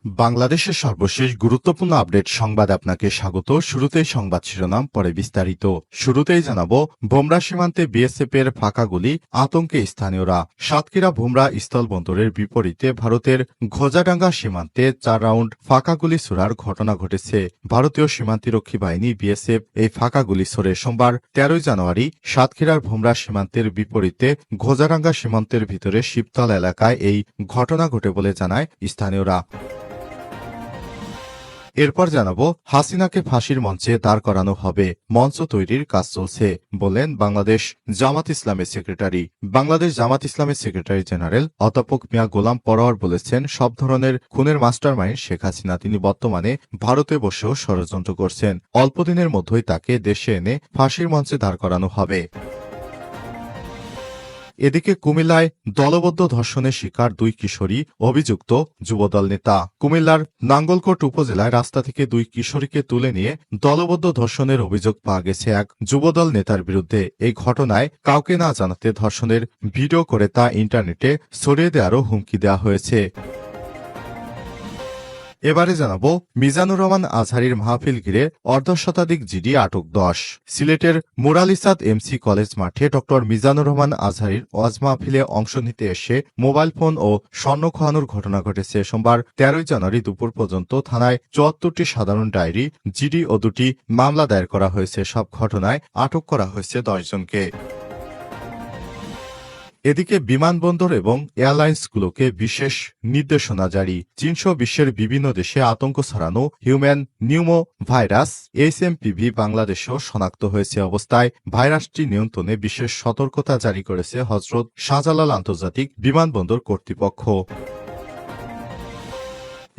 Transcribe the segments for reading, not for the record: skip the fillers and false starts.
বাংলাদেশের সর্বশেষ গুরুত্বপূর্ণ আপডেট সংবাদ আপনাকে স্বাগত। শুরুতেই সংবাদ শিরোনাম, পরে বিস্তারিত। শুরুতেই জানাবো, ভোমরা সীমান্তে বিএসএফ এর ফাঁকা গুলি, আতঙ্কে স্থানীয়রা। সাতক্ষীরা ভোমরা স্থলবন্দরের বিপরীতে ভারতের ঘোজাডাঙ্গা সীমান্তে 4 রাউন্ড ফাঁকা গুলি ছোড়ার ঘটনা ঘটেছে। ভারতীয় সীমান্তরক্ষী বাহিনী বিএসএফ এই ফাঁকা গুলি ছোড়ে সোমবার 13 জানুয়ারি সাতক্ষীরার ভোমরা সীমান্তের বিপরীতে ঘোজাডাঙ্গা সীমান্তের ভিতরে শিবতলা এলাকায় এই ঘটনা ঘটে বলে জানায় স্থানীয়রা। এরপর জানাবো, হাসিনাকে ফাঁসির মঞ্চে দাঁড় করানো হবে, মঞ্চ তৈরির কাজ চলছে, বললেন বাংলাদেশ জামাত ইসলামের সেক্রেটারি। বাংলাদেশ জামাত ইসলামের সেক্রেটারি জেনারেল অধ্যাপক মিয়া গোলাম পরোয়ার বলেছেন, সব ধরনের খুনের মাস্টারমাইন্ড শেখ হাসিনা। তিনি বর্তমানে ভারতে বসেও ষড়যন্ত্র করছেন। অল্পদিনের মধ্যেই তাকে দেশে এনে ফাঁসির মঞ্চে দাঁড় করানো হবে। এদিকে কুমিল্লায় দলবদ্ধ ধর্ষণের শিকার 2 কিশোরী, অভিযুক্ত যুবদল নেতা। কুমিল্লার নাঙ্গলকোট উপজেলায় রাস্তা থেকে 2 কিশোরীকে তুলে নিয়ে দলবদ্ধ ধর্ষণের অভিযোগ পাওয়া গেছে এক যুবদল নেতার বিরুদ্ধে। এই ঘটনায় কাউকে না জানাতে ধর্ষণের ভিডিও করে তা ইন্টারনেটে ছড়িয়ে দেওয়ারও হুমকি দেওয়া হয়েছে। এবারে জানাবো, মিজানুর রহমান আজহারীর মাহফিল ঘিরে অর্ধশতাধিক জিডি আটক 10। সিলেটের মুরালিসাদ এমসি কলেজ মাঠে ড মিজানুর রহমান আজহারীর ওয়াজ মাহফিলে অংশ নিতে এসে মোবাইল ফোন ও স্বর্ণ খোয়ানোর ঘটনা ঘটেছে। সোমবার 13 জানুয়ারি দুপুর পর্যন্ত থানায় 74টি সাধারণ ডায়েরি, জিডি ও 2টি মামলা দায়ের করা হয়েছে। সব ঘটনায় আটক করা হয়েছে 10 জনকে। এদিকে বিমানবন্দর এবং এয়ারলাইন্সগুলোকে বিশেষ নির্দেশনা জারি। চীনসহ বিশ্বের বিভিন্ন দেশে আতঙ্ক ছড়ানো হিউম্যান নিউমো ভাইরাস HMPV বাংলাদেশেও শনাক্ত হয়েছে অবস্থায় ভাইরাসটি নিয়ন্ত্রণে বিশেষ সতর্কতা জারি করেছে হজরত শাহজালাল আন্তর্জাতিক বিমানবন্দর কর্তৃপক্ষ।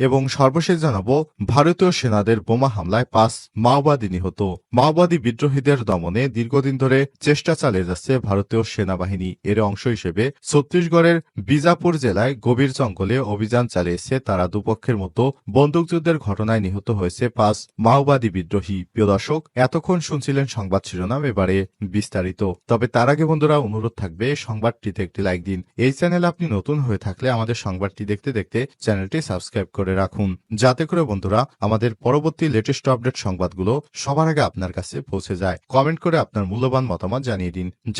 এবং সর্বশেষ জানাবো, ভারতীয় সেনাদের বোমা হামলায় 5 মাওবাদী নিহত। মাওবাদী বিদ্রোহীদের দমনে দীর্ঘদিন ধরে চেষ্টা চালিয়ে যাচ্ছে ভারতীয় সেনাবাহিনী। এর অংশ হিসেবে ছত্তিশগড়ের বিজাপুর জেলায় গভীর জঙ্গলে অভিযান চালিয়েছে তারা। দুপক্ষের মতো বন্দুকযুদ্ধের ঘটনায় নিহত হয়েছে 5 মাওবাদী বিদ্রোহী। প্রিয় দর্শক, এতক্ষণ শুনছিলেন সংবাদ শিরোনাম, এবারে বিস্তারিত। তবে তার আগে বন্ধুরা, অনুরোধ থাকবে সংবাদটিতে একটি লাইক দিন। এই চ্যানেলে আপনি নতুন হয়ে থাকলে আমাদের সংবাদটি দেখতে দেখতে চ্যানেলটি সাবস্ক্রাইব করে রাখুন, যাতে করে বন্ধুরা আমাদের পরবর্তী লেটেস্ট আপডেট সংবাদগুলো সবার আগে আপনার কাছে পৌঁছে যায়। কমেন্ট করে আপনার মূল্যবান মতামত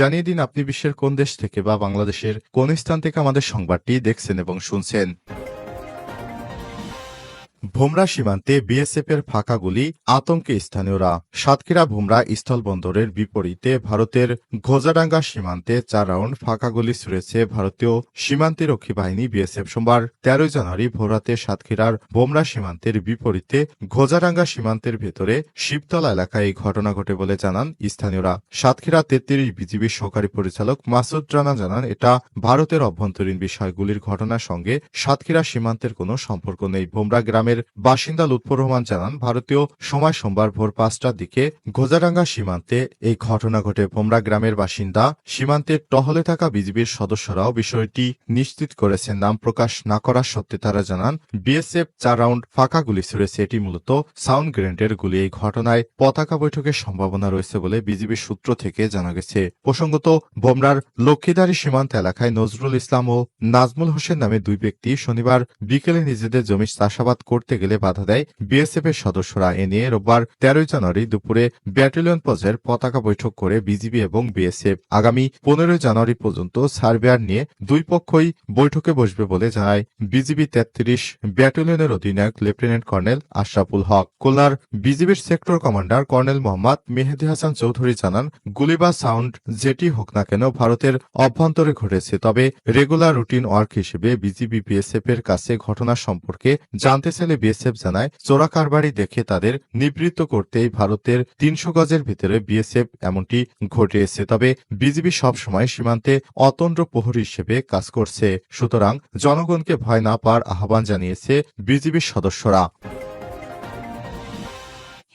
জানিয়ে দিন আপনি বিশ্বের কোন দেশ থেকে বা বাংলাদেশের কোন স্থান থেকে আমাদের সংবাদটি দেখছেন এবং শুনছেন। ভোমরা সীমান্তে বিএসএফ এর ফাঁকা গুলি, আতঙ্কে স্থানীয়রা। সাতক্ষীরা ভোমরা স্থলবন্দরের বিপরীতে ভারতের ঘোজাডাঙ্গা সীমান্তে 4 রাউন্ড ফাঁকা গুলি ছুড়েছে ভারতীয় সীমান্তরক্ষী বাহিনী বিএসএফ। সোমবার 13 জানুয়ারি ভোররাতে সাতক্ষীরার ভোমরা সীমান্তের বিপরীতে ঘোজাডাঙ্গা সীমান্তের ভেতরে শিবতলা এলাকায় এই ঘটনা ঘটে বলে জানান স্থানীয়রা। সাতক্ষীরা 33 বিজিবির সহকারী পরিচালক মাসুদ রানা জানান, এটা ভারতের অভ্যন্তরীণ বিষয়। গুলির ঘটনার সঙ্গে সাতক্ষীরা সীমান্তের কোনো সম্পর্ক নেই। ভোমরা গ্রামের বাসিন্দা লুৎফর রহমান জানান, ভারতীয় সময় সোমবার ভোর 5টার দিকে ঘোজাডাঙ্গা সীমান্তে এই ঘটনা ঘটে। ভোমরা গ্রামের বাসিন্দা সীমান্তে টহলে থাকা বিজিবির সদস্যরাও বিষয়টি নিশ্চিত করেছেন। নাম প্রকাশ না করার সত্ত্বে তারা জানান, বিএসএফ 4 রাউন্ড ফাঁকা গুলি ছুড়েছে। এটি মূলত সাউন্ড গ্রেনেডের গুলি। এই ঘটনায় পতাকা বৈঠকের সম্ভাবনা রয়েছে বলে বিজিবির সূত্র থেকে জানা গেছে। প্রসঙ্গত, ভোমরার লক্ষ্মীদারি সীমান্ত এলাকায় নজরুল ইসলাম ও নাজমুল হোসেন নামে 2 ব্যক্তি শনিবার বিকেলে নিজেদের জমি চাষাবাদ করতে গেলে বাধা দেয় বিএসএফ এর সদস্যরা। এ নিয়ে রোববার 13 জানুয়ারি দুপুরে ব্যাটালিয়ন পর্যায়ের পতাকা বৈঠক করে বিজিবি এবং বিএসএফ। আগামী 15 জানুয়ারি পর্যন্ত সার্ভেয়ার নিয়ে 2 পক্ষই বৈঠকে বসবে বলে জানায় বিজিবি 33 ব্যাটালিয়নের অধিনায়ক লেফটেন্যান্ট কর্নেল আশরাফুল হক। খুলনার বিজিবির সেক্টর কমান্ডার কর্নেল মোহাম্মদ মেহেদী হাসান চৌধুরী জানান, গুলি বা সাউন্ড যেটি হোক না কেন ভারতের অভ্যন্তরে ঘটেছে। তবে রেগুলার রুটিন ওয়ার্ক হিসেবে বিজিবি বিএসএফ এর কাছে ঘটনা সম্পর্কে জানতে চাইলে বিএসএফ জানায়, চোরা কারবারি দেখে তাদের নিবৃত্ত করতেই ভারতের 300 গজের ভিতরে বিএসএফ এমনটি ঘটিয়েছে। তবে বিজিবি সবসময় সীমান্তে অতন্দ্র প্রহরী হিসেবে কাজ করছে। সুতরাং জনগণকে ভয় না পাওয়ার আহ্বান জানিয়েছে বিজিবির সদস্যরা।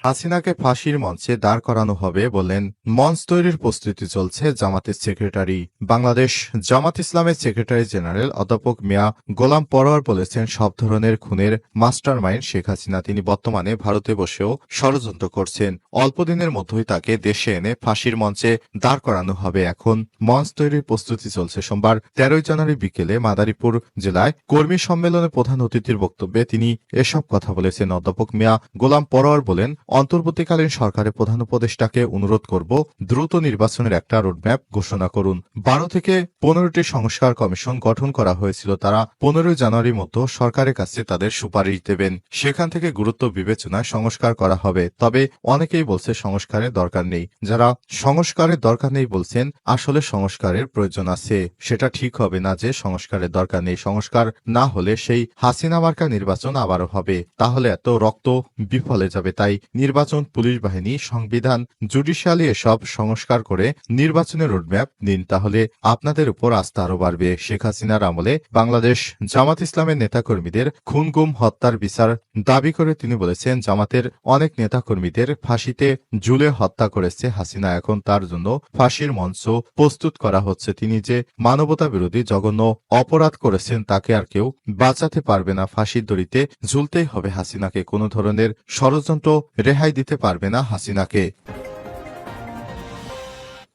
হাসিনাকে ফাঁসির মঞ্চে দাঁড় করানো হবে বললেন মঞ্চ তৈরির প্রস্তুতি চলছে জামাতের সেক্রেটারি। বাংলাদেশ জামাত ইসলামের সেক্রেটারি জেনারেল অধ্যাপক মিয়া গোলাম পরোয়ার বলেছেন, সব ধরনের খুনের মাস্টারমাইন্ড শেখ হাসিনা। তিনি বর্তমানে ভারতে বসেও ষড়যন্ত্র করছেন। অল্প দিনের মধ্যেই তাকে দেশে এনে ফাঁসির মঞ্চে দাঁড় করানো হবে। এখন মঞ্চ তৈরির প্রস্তুতি চলছে। সোমবার 13 জানুয়ারি বিকেলে মাদারীপুর জেলায় কর্মী সম্মেলনে প্রধান অতিথির বক্তব্যে তিনি এসব কথা বলেছেন। অধ্যাপক মিয়া গোলাম পরোয়ার বলেন, অন্তর্বর্তীকালীন সরকারের প্রধান উপদেষ্টাকে অনুরোধ করব, দ্রুত নির্বাচনের একটা রোডম্যাপ ঘোষণা করুন। 12 থেকে 15টি সংস্কার কমিশন গঠন করা হয়েছিল। তারা 15 জানুয়ারির মধ্যে সরকারের কাছে তাদের সুপারিশ দেবেন। সেখান থেকে গুরুত্ব বিবেচনায় সংস্কার করা হবে। তবে অনেকেই বলছে সংস্কারের দরকার নেই। যারা সংস্কারের দরকার নেই বলছেন, আসলে সংস্কারের প্রয়োজন আছে। সেটা ঠিক হবে না যে সংস্কারের দরকার নেই। সংস্কার না হলে সেই হাসিনা মার্কা নির্বাচন আবারও হবে। তাহলে এত রক্ত বিফলে যাবে। তাই নির্বাচন, পুলিশ বাহিনী, সংবিধান, জুডিশিয়ালি এসব সংস্কার করে নির্বাচনের রোডম্যাপ নিন। তাহলে আপনাদের উপর আস্থা আরও বাড়বে। শেখ হাসিনার আমলে বাংলাদেশ জামাত ইসলামের নেতাকর্মীদের খুন, গুম, হত্যার বিচার দাবি করে তিনি বলেছেন, জামাতের অনেক নেতাকর্মীদের ফাঁসিতে ঝুলে হত্যা করেছে হাসিনা। এখন তার জন্য ফাঁসির মঞ্চ প্রস্তুত করা হচ্ছে। তিনি যে মানবতা বিরোধী জঘন্য অপরাধ করেছেন তাকে আর কেউ বাঁচাতে পারবে না। ফাঁসির দড়িতে ঝুলতেই হবে হাসিনাকে। কোনো ধরনের ষড়যন্ত্র রেহাই দিতে পারবে না হাসিনাকে।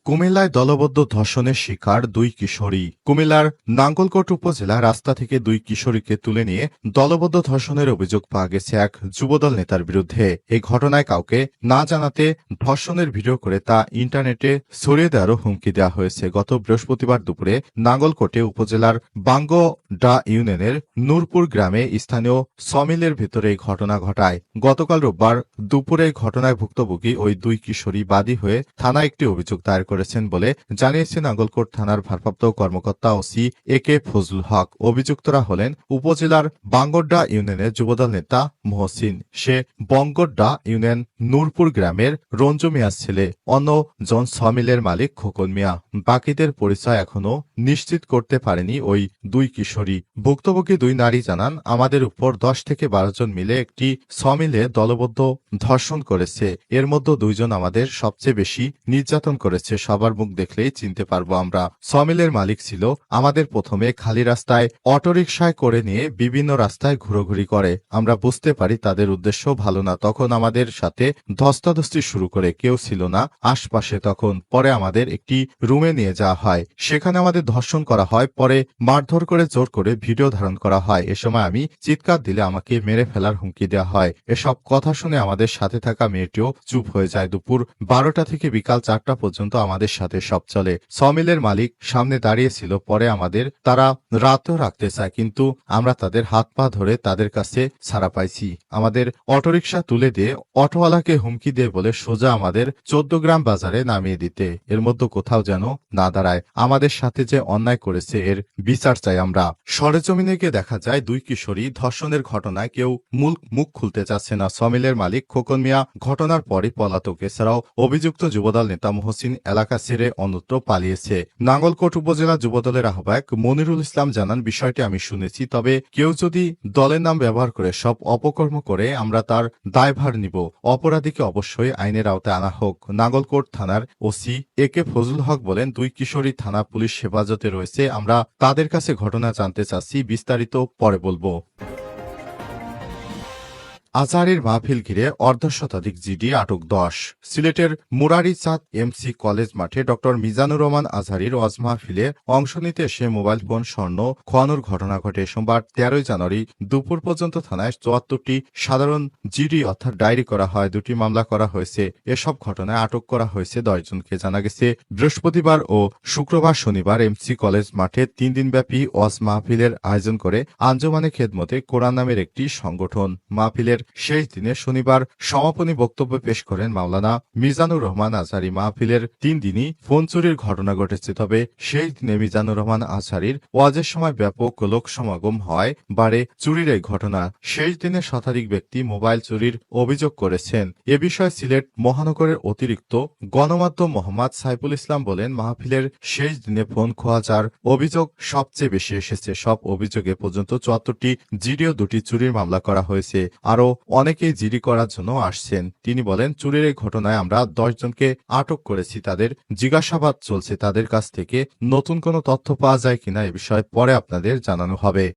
কুমিল্লায় দলবদ্ধ ধর্ষণের শিকার 2 কিশোরী। কুমিল্লার নাঙ্গলকোট উপজেলা রাস্তা থেকে 2 কিশোরীকে তুলে নিয়ে দলবদ্ধ ধর্ষণের অভিযোগ পাওয়া গেছে এক যুবদল নেতার বিরুদ্ধে। এই ঘটনায় কাউকে না জানাতে ধর্ষণের ভিডিও করে তা ইন্টারনেটে ছড়িয়ে দেওয়ারও হুমকি দেওয়া হয়েছে। গত বৃহস্পতিবার দুপুরে নাঙ্গলকোটে উপজেলার বাঙ্গডা ইউনিয়নের নূরপুর গ্রামে স্থানীয় সমিলের ভিতরে এই ঘটনা ঘটায়। গতকাল রোববার দুপুরে ঘটনায় ভুক্তভোগী ওই 2 কিশোরী বাদী হয়ে থানায় একটি অভিযোগ দায়ের করেছেন বলে জানিয়েছেন নাঙ্গলকোট থানার ভারপ্রাপ্ত কর্মকর্তা ওসি একে ফজলুল হক। অভিযুক্তরা হলেন উপজেলার বাঙ্গড্ডা ইউনিয়নের যুবদল নেতা মহসিন। সে বঙ্গড্ডা ইউনিয়ন নূরপুর গ্রামের রঞ্জু মিয়ার ছেলে। অন্য জন সমিলের মালিক খোকন মিয়া। বাকিদের পরিচয় এখনো নিশ্চিত করতে পারেনি ওই 2 কিশোরী। ভুক্তভোগী 2 নারী জানান, আমাদের উপর 10 থেকে 12 জন মিলে একটি সমিলে দলবদ্ধ ধর্ষণ করেছে। এর মধ্যে 2 জন আমাদের সবচেয়ে বেশি নির্যাতন করেছে। সবার মুখ দেখলেই চিনতে পারবো আমরা। সমিলের মালিক ছিল আমাদের প্রথমে খালি রাস্তায় অটোরিকশায় করে নিয়ে বিভিন্ন রাস্তায় ঘুরোঘুরি করে। আমরা বুঝতে পারি তাদের উদ্দেশ্য ভালো না। তখন আমাদের সাথে ধস্তাধস্তি শুরু করে। কেউ ছিল না আশপাশে তখন। পরে আমাদের একটি রুমে নিয়ে যাওয়া হয়। সেখানে আমাদের ধর্ষণ করা হয়। পরে মারধর করে জোর করে ভিডিও ধারণ করা হয়। এ সময় আমি চিৎকার দিলে আমাকে মেরে ফেলার হুমকি দেওয়া হয়। এসব কথা শুনে আমাদের সাথে থাকা মেয়েটিও চুপ হয়ে যায়। দুপুর 12টা থেকে বিকাল 4টা পর্যন্ত আমাদের সাথে সব চলে। সমিলের মালিক সামনে দাঁড়িয়েছিল। পরে আমাদের তারা রাতও রাখতে চায়, কিন্তু আমরা তাদের হাত পা ধরে তাদের কাছে ছাড়া পাইছি। আমাদের অটোরিকশা তুলে দিয়ে অটোওয়ালাকে হুমকি দিয়ে বলে সোজা আমাদের 14 গ্রাম বাজারে নামিয়ে দিতে। এর মধ্যে কোথাও যেন না দাঁড়ায়। আমাদের সাথে যে অন্যায় করেছে এর বিচার চাই আমরা। সরেজমিনে গিয়ে দেখা যায় 2 কিশোরী ধর্ষণের ঘটনায় কেউ মুখ খুলতে চাচ্ছে না। সমিলের মালিক খোকন মিয়া ঘটনার পরই পলাতক। এছাড়াও অভিযুক্ত যুবদল নেতা মহসিন এলাকা ছেড়ে অন্যত্র পালিয়েছে। নাঙ্গলকোট উপজেলা যুবদলের আহ্বায়ক মনিরুল ইসলাম জানান, বিষয়টি আমি শুনেছি। তবে কেউ যদি দলের নাম ব্যবহার করে সব অপকর্ম করে আমরা তার দায়ভার নিব। অপরাধীকে অবশ্যই আইনের আওতায় আনা হোক। নাঙ্গলকোট থানার ওসি একে ফজলুল হক বলেন, 2 কিশোরী থানা পুলিশ হেফাজতে রয়েছে। আমরা তাদের কাছে ঘটনা জানতে চাচ্ছি। বিস্তারিত পরে বলবো। আজহারের মাহফিল ঘিরে অর্ধশতাধিক জিডি আটক 10। সিলেটের মুরারিচাঁদ এমসি কলেজ মাঠে ড মিজানুর রহমান আজহারীর ওয়াজ মাহফিলে অংশ নিতে এসে মোবাইল ফোন স্বর্ণ খোয়ানোর ঘটনা ঘটে। সোমবার 13 জানুয়ারি দুপুর পর্যন্ত থানায় 74টি সাধারণ জিডি অর্থাৎ ডায়েরি করা হয়। 2টি মামলা করা হয়েছে। এসব ঘটনায় আটক করা হয়েছে 10 জনকে। জানা গেছে, বৃহস্পতিবার ও শুক্রবার শনিবার এমসি কলেজ মাঠে 3 দিনব্যাপী ওয়াজ মাহফিলের আয়োজন করে আঞ্জুমানে খেদমতে কোরআন নামের একটি সংগঠন। মাহফিলের শেষ দিনে শনিবার সমাপনী বক্তব্য পেশ করেন মাওলানা মিজানুর রহমান আজহারী। মাহফিলের 3 দিনই ফোন চুরির ঘটনা ঘটেছে। তবে শেষ দিনে মিজানুর রহমান আজহারীর ওয়াজের সময় ব্যাপক লোক সমাগম হয় বাড়ে চুরির এই ঘটনা। শেষ দিনে শতাধিক ব্যক্তি মোবাইল চুরির অভিযোগ করেছেন। এ বিষয়ে সিলেট মহানগরের অতিরিক্ত গণমাধ্যম মোহাম্মদ সাইফুল ইসলাম বলেন, মাহফিলের শেষ দিনে ফোন খোয়া যার অভিযোগ সবচেয়ে বেশি এসেছে। সব অভিযোগে পর্যন্ত 74টি জিডি ও 2টি চুরির মামলা করা হয়েছে। আরও অনেকেই জিডি করার জন্য আসছেন। তিনি বলেন, চুরির এই ঘটনায় আমরা 10 জনকে আটক করেছি। তাদের জিজ্ঞাসাবাদ চলছে। তাদের কাছ থেকে নতুন কোনো তথ্য পাওয়া যায় কিনা এ বিষয়ে পরে আপনাদের জানানো হবে।